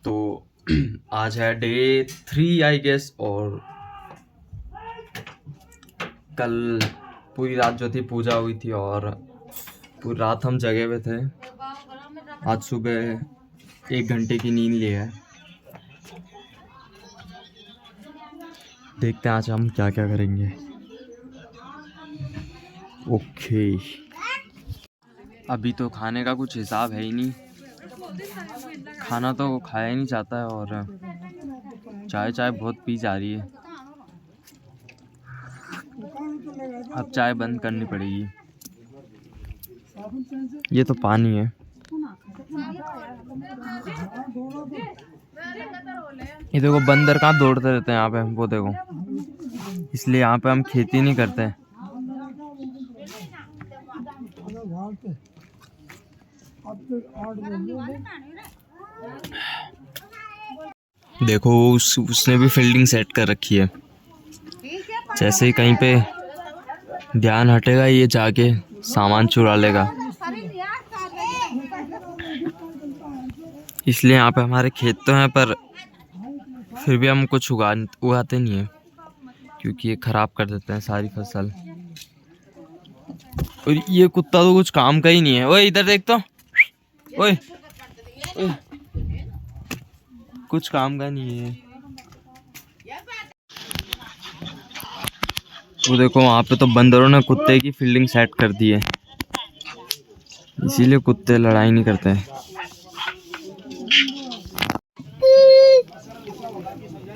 तो आज है डे 3 आई गेस, और कल पूरी रात जो थी पूजा हुई थी और पूरी रात हम जगे हुए थे। आज सुबह 1 घंटे की नींद ली है। देखते हैं आज हम क्या क्या करेंगे। ओके, अभी तो खाने का कुछ हिसाब है ही नहीं, खाना तो खाया ही नहीं जाता है और चाय चाय बहुत पी जा रही है। अब चाय बंद करनी पड़ेगी। ये तो पानी है, ये देखो बंदर कहाँ दौड़ते रहते हैं यहाँ पे, वो देखो, इसलिए यहाँ पे हम खेती नहीं करते। देखो उसने भी फील्डिंग सेट कर रखी है। जैसे ही कहीं पे ध्यान हटेगा ये जाके सामान चुरा लेगा। इसलिए यहाँ पे हमारे खेत तो हैं, पर फिर भी हम कुछ उगाते नहीं है, क्योंकि ये खराब कर देते हैं सारी फसल। और ये कुत्ता तो कुछ काम का ही नहीं है। ओए इधर देख तो, ओए कुछ काम का नहीं है। वो देखो वहाँ पे तो बंदरों ने कुत्ते की फील्डिंग सेट कर दी है, इसीलिए कुत्ते लड़ाई नहीं करते हैं।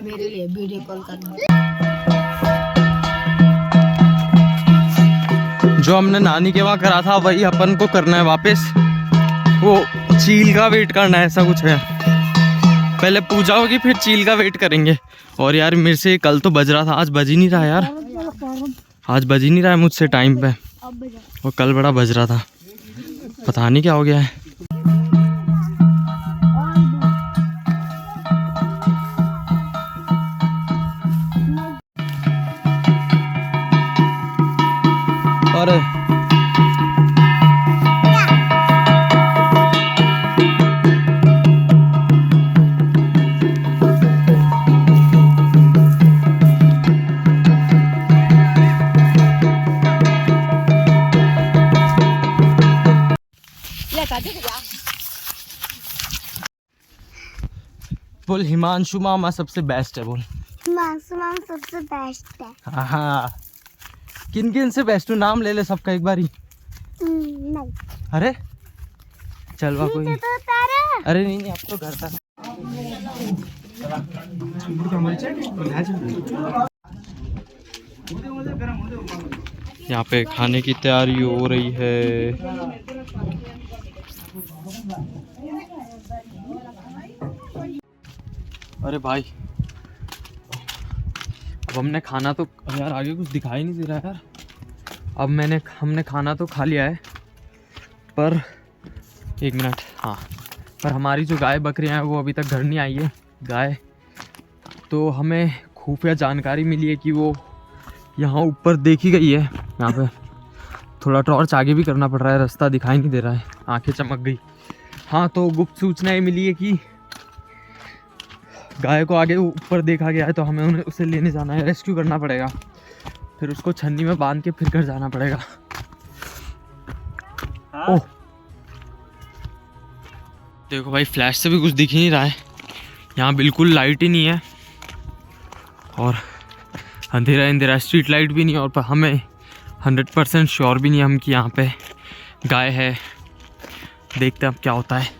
मेरे लिए वीडियो कॉल करना। जो हमने नानी के वहाँ करा था वही अपन को करना है वापस। वो चील का वेट करना है, ऐसा कुछ है। पहले पूजा होगी फिर चील का वेट करेंगे। और यार मेरे से कल तो बज रहा था, आज बज ही नहीं रहा यार, आज बज ही नहीं रहा है मुझसे टाइम पे, और कल बड़ा बज रहा था, पता नहीं क्या हो गया है। और बोल हिमांशु मामा सबसे बेस्ट है। बोल हिमांशु मामा सबसे बेस्ट है। हाँ, किन किन से बेस्ट हूँ, नाम ले ले सबका एक बारी। नहीं, अरे चल वाह कोई, तो तारा। अरे नहीं अब तो घर था। यहाँ पे खाने की तैयारी हो रही है। अरे भाई अब हमने खाना तो, यार आगे कुछ दिखाई नहीं दे रहा यार। अब हमने खाना तो खा लिया है, पर 1 मिनट, हाँ, पर हमारी जो गाय बकरियां हैं वो अभी तक घर नहीं आई है। गाय तो हमें खुफिया जानकारी मिली है कि वो यहाँ ऊपर देखी गई है। यहाँ पे थोड़ा टॉर्च आगे भी करना पड़ रहा है, रास्ता दिखाई नहीं दे रहा है, आंखें चमक गई। हाँ, तो गुप्त सूचना ये मिली है कि गाय को आगे ऊपर देखा गया है, तो हमें उसे लेने जाना है, रेस्क्यू करना पड़ेगा, फिर उसको छन्नी में बांध के फिर घर जाना पड़ेगा। ओह देखो भाई, फ्लैश से भी कुछ दिख ही नहीं रहा है, यहाँ बिल्कुल लाइट ही नहीं है, और अंधेरा अंधेरा, स्ट्रीट लाइट भी नहीं, और हमें 100% श्योर भी नहीं हम कि यहाँ पे गाय है। देखते हैं अब क्या होता है।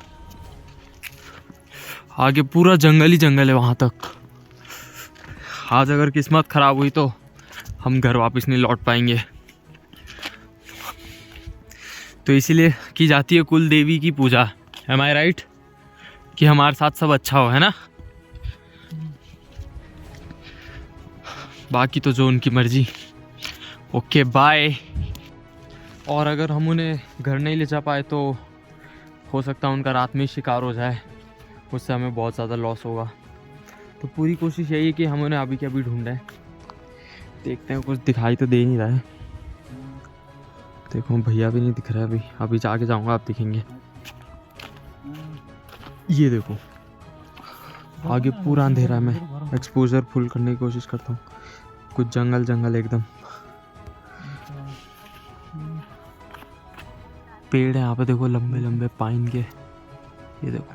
आगे पूरा जंगल ही जंगल है वहाँ तक। आज अगर किस्मत खराब हुई तो हम घर वापस नहीं लौट पाएंगे। तो इसीलिए की जाती है कुल देवी की पूजा, एम आई राइट, कि हमारे साथ सब अच्छा हो, है ना। बाकी तो जो उनकी मर्जी। Okay bye. और अगर हम उन्हें घर नहीं ले जा पाए तो हो सकता है उनका रात में शिकार हो जाए, उससे हमें बहुत ज़्यादा लॉस होगा। तो पूरी कोशिश यही है कि हम उन्हें अभी के अभी ढूंढें। देखते हैं, कुछ दिखाई तो दे नहीं रहा है। देखो भैया भी नहीं दिख रहा है अभी जाके जाऊंगा, आप दिखेंगे। ये देखो आगे पूरा अंधेरा है। मैं एक्सपोजर फुल करने की कोशिश करता हूँ। कुछ जंगल जंगल एकदम, पेड़ है यहाँ पे देखो, लंबे लंबे पाइन के। ये देखो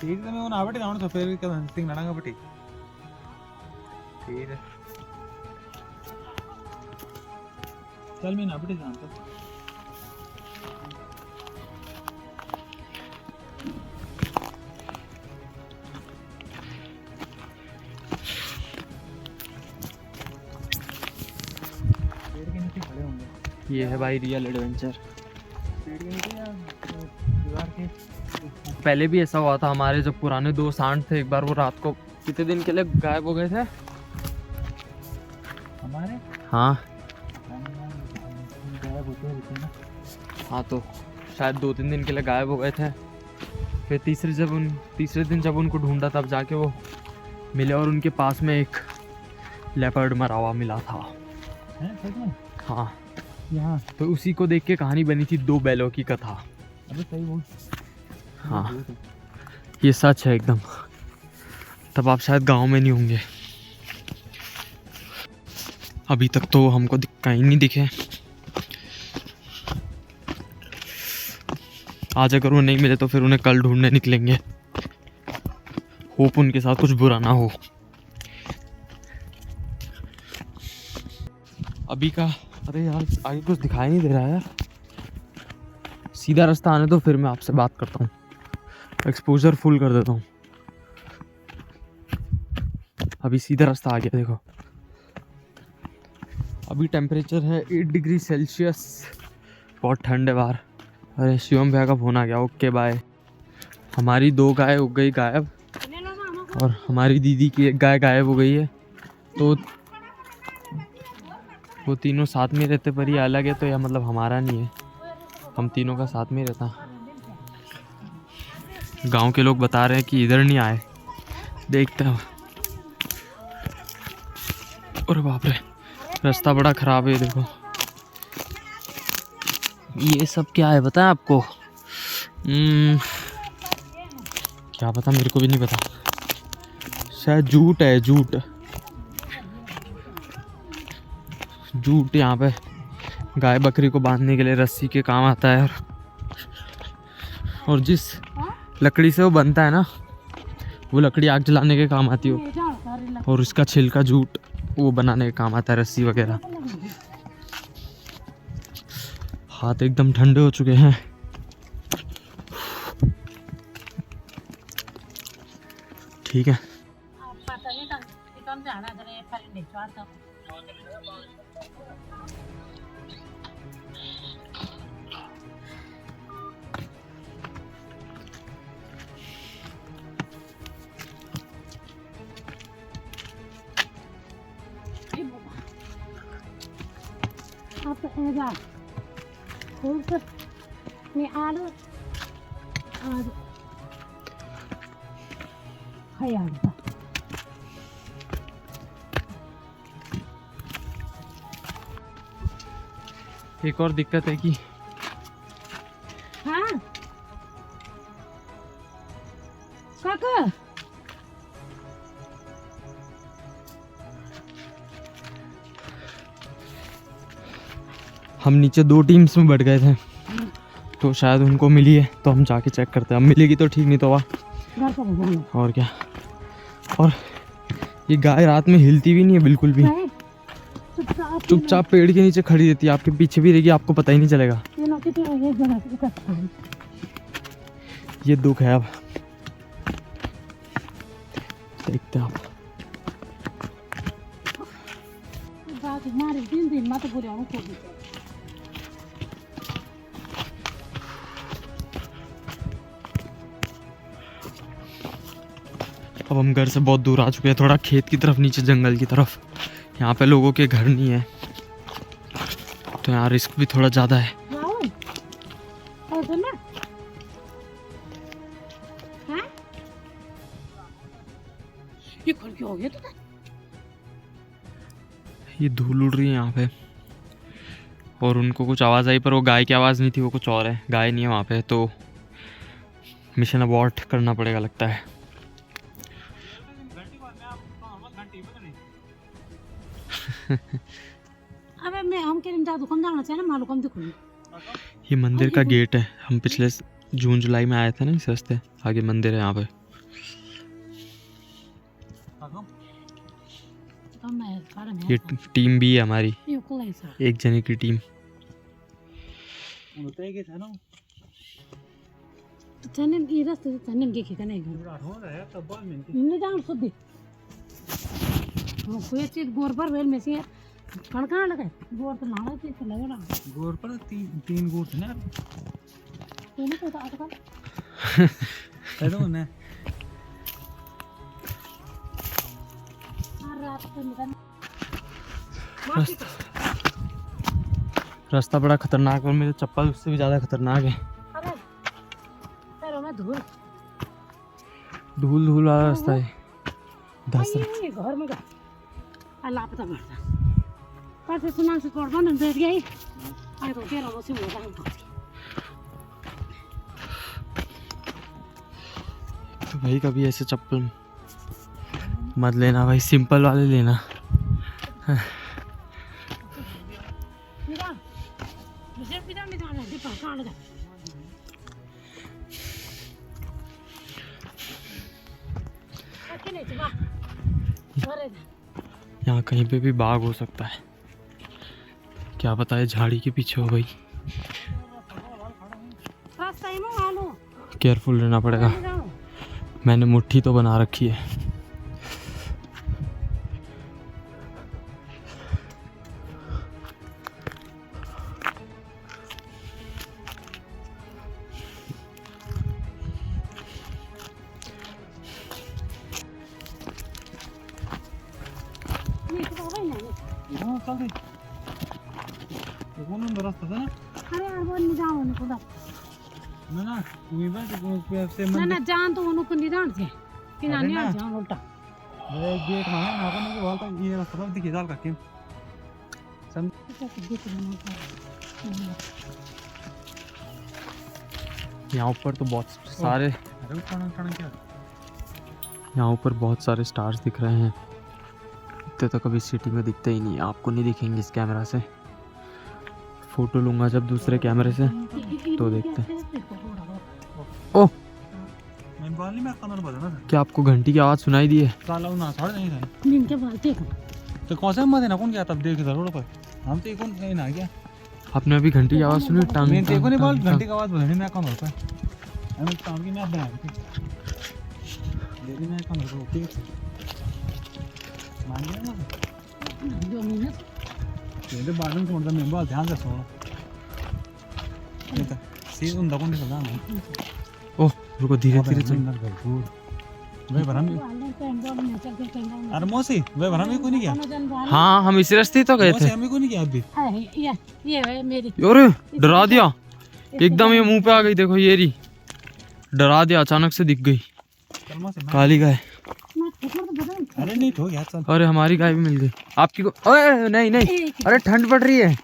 ठीक है, मैं उन आवटे जाऊँ तो फिर क्या सिंग लड़ांगा बटी। ठीक है चल मैं ना बटी जाऊँ तो पेड़ के नीचे खड़े होंगे। ये है भाई रियल एडवेंचर। पेड़ के नीचे या दीवार के? पहले भी ऐसा हुआ था हमारे, जब पुराने 2 सांड थे, एक बार वो रात को कितने दिन के लिए गायब हो गए थे हमारे हाँ गायब होते ना। हाँ, तो शायद 2-3 दिन के लिए गायब हो गए थे। फिर तीसरे दिन जब उनको ढूंढा तब जाके वो मिले, और उनके पास में एक लेपर्ड मरा हुआ मिला था। हैं सच में? हाँ, यहाँ तो उसी को देख के कहानी बनी थी 2 बैलों की कथा। अबे सही बोल। हाँ, ये सच है एकदम। तब आप शायद गांव में नहीं होंगे, अभी तक तो हमको कहीं नहीं दिखे। आज अगर वो नहीं मिले तो फिर उन्हें कल ढूंढने निकलेंगे। होप उनके साथ कुछ बुरा ना हो। अभी का, अरे यार आगे कुछ दिखाई नहीं दे रहा है यार। सीधा रास्ता आने दो, फिर मैं आपसे बात करता हूँ। एक्सपोजर फुल कर देता हूँ। अभी सीधा रास्ता आ गया देखो। अभी टेम्परेचर है 8 डिग्री सेल्सियस। बहुत ठंड है बाहर। अरे शिवम भैया का फोन आ गया। Okay bye. हमारी 2 गाय हो गई गायब, और हमारी दीदी की 1 गाय गायब हो गई है। तो वो तीनों साथ में रहते, पर ये अलग है, तो यह मतलब हमारा नहीं है, हम तीनों का साथ में रहता। गांव के लोग बता रहे हैं कि इधर नहीं आए, देखते हैं। अरे बाप रे, रास्ता बड़ा ख़राब है देखो। ये सब क्या है बताएं आपको? क्या पता, मेरे को भी नहीं पता। शायद जूट है, जूट यहाँ पे गाय बकरी को बांधने के लिए रस्सी के काम आता है। और जिस लकड़ी से वो बनता है ना, वो लकड़ी आग जलाने के काम आती है, और उसका छिलका जूट वो बनाने के काम आता है, रस्सी वगैरह। हाथ एकदम ठंडे हो चुके हैं। ठीक है, एक और दिक्कत है कि हाँ काका हम नीचे 2 टीम्स में बढ़ गए थे, तो शायद उनको मिली है, तो हम जाके चेक करते हैं। अब मिलेगी तो ठीक, नहीं तो वाह। और क्या। और ये गाय रात में हिलती भी नहीं है बिल्कुल भी, चुपचाप पेड़ के नीचे खड़ी रहती है। आपके पीछे भी रहेगी, आपको पता ही नहीं चलेगा। ये दुख है। अब देखते हैं आप। अब हम घर से बहुत दूर आ चुके हैं, थोड़ा खेत की तरफ, नीचे जंगल की तरफ। यहाँ पे लोगों के घर नहीं है, तो यहाँ रिस्क भी थोड़ा ज़्यादा है। ये धूल उड़ रही है यहाँ पे, और उनको कुछ आवाज़ आई, पर वो गाय की आवाज़ नहीं थी, वो कुछ और है। गाय नहीं है वहाँ पे, तो मिशन अबॉर्ट करना पड़ेगा लगता है। अबे मैं हम के जा दुकान जाना चाहिए ना मालूम कम दिखूं। ये मंदिर का गेट है। हम पिछले जून जुलाई में आए थे ना इस रास्ते। आगे मंदिर है यहाँ पे। तो मैं खड़ा ये मैं टीम भी है हमारी, ये को ऐसा एक जने की टीम। होते के था ना तो चने की रास्ते से चने के करने का पूरा हो रहा है तब बाद में नहीं जान खुद हम कोई चीज गोर पर वेल में से कड़का लगा गोर तो नाला से लगा ना गोर पर तीन गोर थे ना तो नहीं पता आता है तो ना रात को निकल रास्ता बड़ा खतरनाक और मेरे चप्पल उससे भी ज़्यादा खतरनाक है। अरे पैरों में धूल धूल धूल वाला रास्ता है। दस ये घर में अल्लाह पता करता पर से सुना से छोड़ दो बैठ गई आए तो तेरा मौसम हो रहा है। तो भाई कभी ऐसे चप्पल मत लेना भाई, सिंपल वाले लेना। मुझे पिता में जाना है पकड़ लगा अकेले चला अरे यहाँ कहीं पे भी बाघ हो सकता है, क्या पता है झाड़ी के पीछे हो भाई। रास्ता ही में आलो केयरफुल रहना पड़ेगा। मैंने मुट्ठी तो बना रखी है। ये तो भाई नहीं हां चल दे तो कौन अंदर रास्ता था ना अरे यार वो नहीं जाओ ना खुदा ना तुम्हें बात को से ना मन ना जान तो उनको निदान से कि ना नहीं आ जाओ उल्टा मेरे गेट में ना को नहीं बोलता ये रास्ता दिखे डाल का के सम यहाँ ऊपर तो बहुत सारे अरे खाना खाना क्या यहाँ ऊपर बहुत सारे स्टार्स दिख रहे हैं। इतने तो कभी सिटी में दिखते ही नहीं, आपको नहीं दिखेंगे इस कैमरा से। फोटो लूंगा जब दूसरे कैमरे से तो देखते हैं। ओह मैं बाल नहीं मैं कमर बजा ना क्या आपको घंटी की आवाज़ सुनाई दी है? साला ना साढ़े नहीं था नींद के बाद देखो तो कौन सा मत है ना कौन गया तब देख इधर रोड पर हम तो कौन कहीं ना गया आपने अभी घंटी की आवाज़ सुनी? टांग मैं देखो नहीं बोल टांग, घंटे का आवाज बजनी मैं कौन होता है मैं काम की मैं बना लेकिन मैं कौन होता ठीक मान गया ना 2 मिनट ये तो बाद में कौन सा मैं बाल ध्यान से सुनो ठीक है सीधे उन दबों ने सदा ना ओह रुको धीरे धीरे चल। वे भरम अरे मौसी वे भरम भी कोई नहीं गया हाँ हम इसी रास्ते तो गए मौसी थे। हम भी कोई नहीं गया अभी ये मेरी अरे डरा दिया एकदम, ये मुंह पे आ गई। देखो ये रही, डरा दिया, अचानक से दिख गई चल मौसी काली गाय। अरे नहीं हो गया चल अरे हमारी गाय भी मिल गई आपकी को। ओए नहीं नहीं, अरे ठंड पड़ रही है।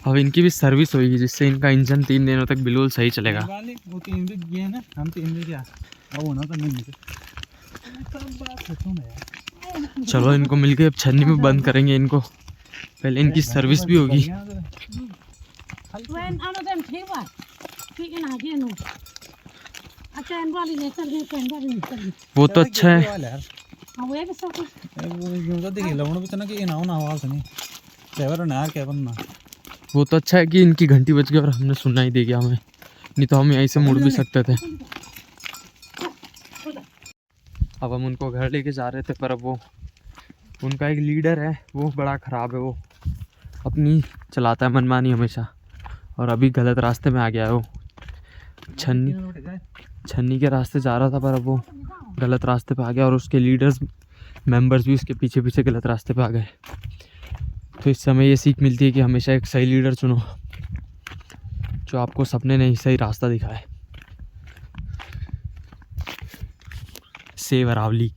अब इनकी भी सर्विस होगी जिससे इनका इंजन 3 दिनों तक बिल्कुल सही चलेगा। वो 3 दिन गए ना हम 3 दिन गया अब होना तो नहीं मुझे सब बात खत्म है। चलो इनको मिलके अब छन्नी में बंद करेंगे इनको, पहले इनकी सर्विस भी होगी। वो तो अच्छा है। वो तो अच्छा है कि इनकी घंटी बज गई और हमने सुनना ही दे गया हमें, नहीं तो हम यहीं से मुड़ भी सकते थे। अब हम उनको घर लेके जा रहे थे, पर अब वो उनका एक लीडर है वो बड़ा ख़राब है, वो अपनी चलाता है मनमानी हमेशा, और अभी गलत रास्ते में आ गया है वो। छन्नी के रास्ते जा रहा था पर अब वो गलत रास्ते पे आ गया, और उसके लीडर्स मेंबर्स भी उसके पीछे पीछे गलत रास्ते पे आ गए। तो इस समय ये सीख मिलती है कि हमेशा एक सही लीडर चुनो जो आपको सपने नहीं सही रास्ता दिखाए। सेव अरावली।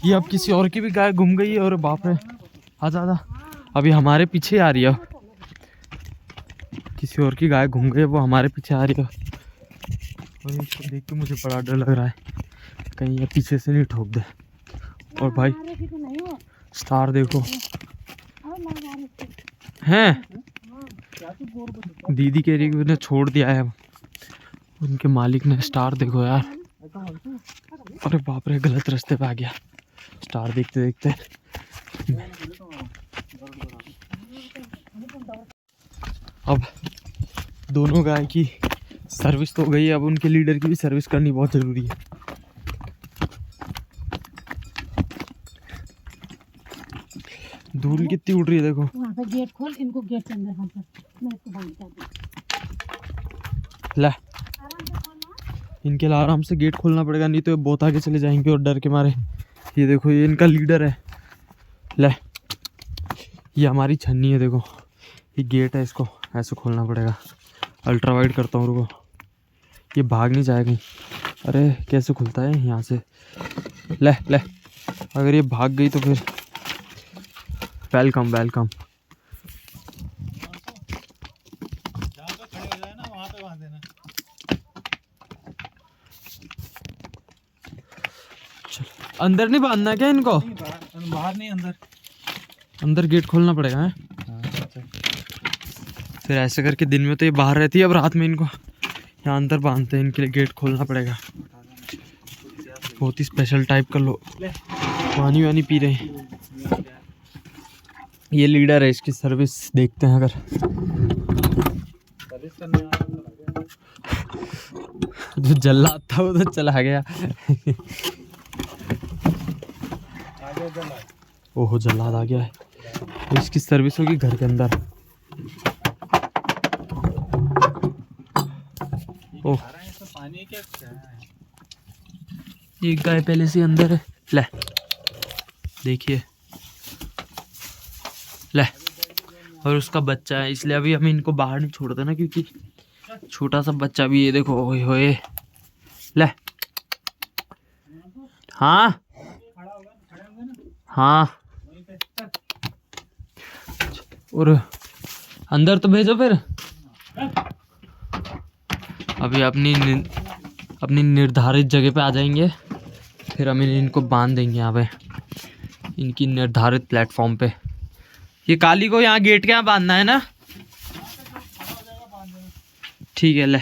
ये अब किसी और की भी गाय घूम गई है। और बाप रे, आजा आजा, अभी हमारे पीछे आ रही है। किसी और की गाय घूम गई है, वो हमारे पीछे आ रही है। और इसको देख के मुझे बड़ा डर लग रहा है, कहीं ये पीछे से नहीं ठोक दे। और भाई स्टार देखो हैं, दीदी कह रही है कि छोड़ दिया है उनके मालिक ने। स्टार देखो यार, अरे बाप रे, गलत रास्ते पे आ गया स्टार देखते देखते। अब दोनों गाय की सर्विस तो हो गई है, अब उनके लीडर की भी सर्विस करनी बहुत ज़रूरी है। धूल कितनी उड़ रही है देखो। वहाँ पे गेट खोल, इनको गेट के अंदर बंद कर, मैं इसको बंद कर दूँ। ला, इनके लिए आराम से गेट खोलना पड़ेगा, नहीं तो ये बहुत आगे चले जाएंगे और डर के मारे। ये देखो, ये इनका लीडर है। ले, ये हमारी छन्नी है देखो, ये गेट है, इसको ऐसे खोलना पड़ेगा। अल्ट्रा वाइड करता हूँ, रुको, ये भाग नहीं जाएगा कहीं। अरे कैसे खुलता है यहाँ से? ले ले, अगर ये भाग गई तो फिर वेलकम वेलकम। अंदर नहीं बांधना क्या इनको? बाहर नहीं, अंदर। अंदर गेट खोलना पड़ेगा है? फिर ऐसे करके दिन में तो ये बाहर रहती है, अब रात में इनको यहाँ अंदर बांधते हैं। इनके लिए गेट खोलना पड़ेगा। बहुत ही स्पेशल टाइप का लो पानी वानी पी रहे हैं। ये लीडर है, इसकी सर्विस देखते हैं। अगर जो जल्लाद था वो तो चला गया। ओहो, जल्लाद आ गया है। तो इसकी सर्विस होगी घर के अंदर। ओह, एक गाय पहले से अंदर है। ले देखिए, ले, और उसका बच्चा है, इसलिए अभी हम इनको बाहर नहीं छोड़ते ना, क्योंकि छोटा सा बच्चा भी, ये देखो, ओए होए। ले, हाँ हाँ, और अंदर तो भेजो फिर। अभी अपनी निर्धारित जगह पे आ जाएंगे, फिर हम इनको बांध देंगे यहाँ पे, इनकी निर्धारित प्लेटफॉर्म पे। ये काली को यहाँ गेट के यहाँ बांधना है ना? ठीक है, ले,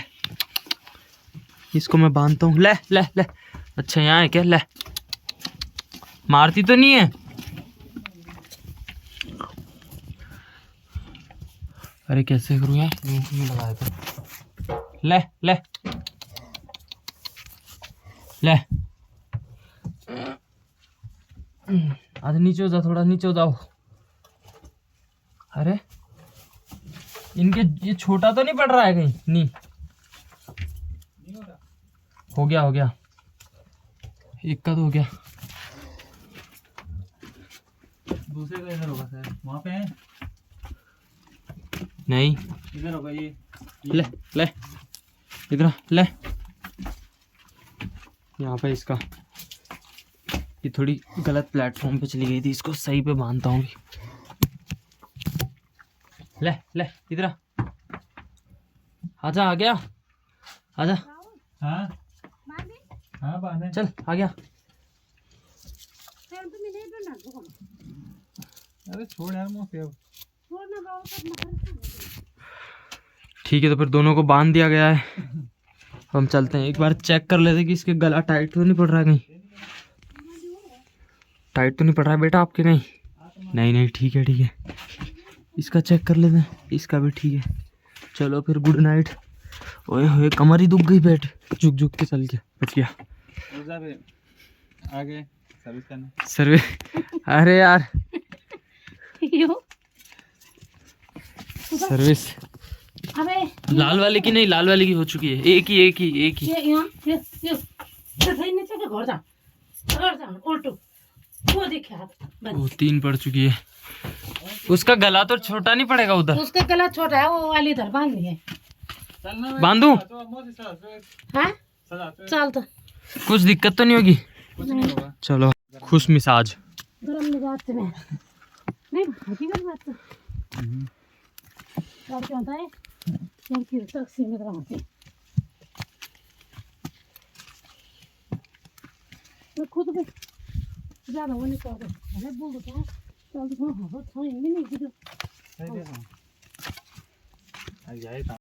इसको मैं बांधता हूँ। ले ले ले, अच्छा यहाँ है क्या? ले, मारती तो नहीं है? अरे कैसे करूँ यार, यूं लगाया था। ले ले ले, आज नीचे हो जाओ, थोड़ा नीचे हो जाओ। अरे इनके ये छोटा तो नहीं पड़ रहा है कहीं? नहीं, हो गया हो गया, एक का तो हो गया। दूसरे का इधर होगा सर, वहाँ पे है नहीं, इधर होगा ये। ले ले, इधर ले, यहाँ पे इसका, ये थोड़ी गलत प्लेटफॉर्म पे चली गई थी, इसको सही पे बांधता हूँ। ले ले, इधर आजा, आ गया, आजा। हाँ हाँ, बांधे। चल, आ गया। अरे छोड़ यार, मुँह पे। ठीक है, तो फिर दोनों को बांध दिया गया है। हम चलते हैं, एक बार चेक कर लेते कि इसके गला टाइट तो नहीं पड़ रहा है कहीं। टाइट तो नहीं पड़ रहा है बेटा आपके कहीं? नहीं नहीं, ठीक है ठीक है, इसका चेक कर लेते हैं, इसका भी ठीक है। चलो फिर, गुड नाइट। ओए होए, कमर ही दुख गई, बैठ झुक झुक के चल के बच गया। आगे सर्विस करना, सर्विस। अरे यार, सर्विस अबे लाल वाले की नहीं, लाल वाले की हो चुकी है। एक ही ये यहाँ ये नीचे के घर जा उल्टू, वो देखे हाथ वो 3 पड़ चुकी है। उसका गला तो छोटा नहीं पड़ेगा उधर? उसका गला छोटा है, वो वाली इधर बांधनी है। बांधू? हाँ चल, तो कुछ दिक्कत तो नहीं होगी? कुछ नहीं होगा। चलो, खुश मिजाज। गरम मिजाज से मैं नहीं हकीकत बात तो क्या होता है क्योंकि तक सीमित रहते मैं खुद भी ज़्यादा वो नहीं करता अरे बोल देता हूँ चल तो हाँ हाँ हाँ नहीं नहीं सही देखो आ जाए